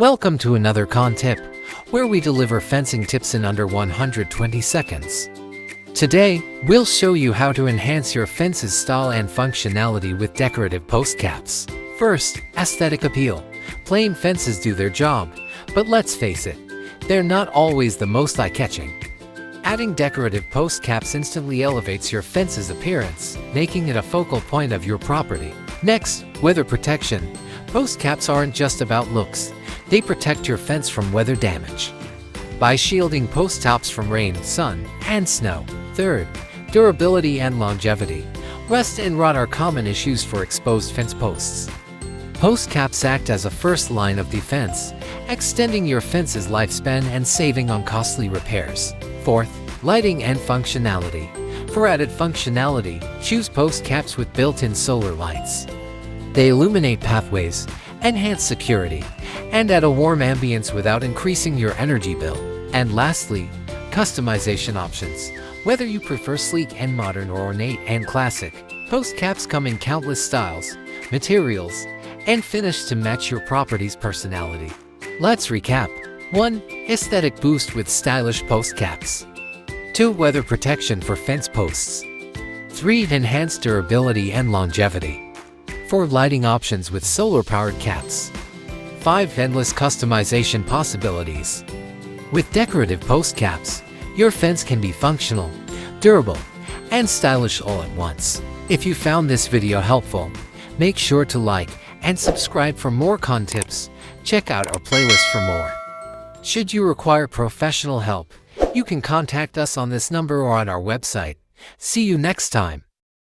Welcome to another CAAN tip, where we deliver fencing tips in under 120 seconds. Today, we'll show you how to enhance your fence's style and functionality with decorative post caps. First, aesthetic appeal. Plain fences do their job, but let's face it, they're not always the most eye-catching. Adding decorative post caps instantly elevates your fence's appearance, making it a focal point of your property. Next, weather protection. Post caps aren't just about looks. They protect your fence from weather damage by shielding post tops from rain, sun, and snow. Third, durability and longevity. Rust and rot are common issues for exposed fence posts. Post caps act as a first line of defense, extending your fence's lifespan and saving on costly repairs. Fourth, lighting and functionality. For added functionality, choose post caps with built-in solar lights. They illuminate pathways, enhance security, and add a warm ambience without increasing your energy bill. And lastly, customization options. Whether you prefer sleek and modern or ornate and classic, post caps come in countless styles, materials, and finish to match your property's personality. Let's recap. 1. Aesthetic boost with stylish post caps. 2. Weather protection for fence posts. 3. Enhanced durability and longevity. 4. Lighting options with solar-powered caps. 5. Endless customization possibilities. With decorative post caps, your fence can be functional, durable, and stylish all at once. If you found this video helpful, make sure to like and subscribe for more CAAN tips. Check out our playlist for more. Should you require professional help, you can contact us on this number or on our website. See you next time.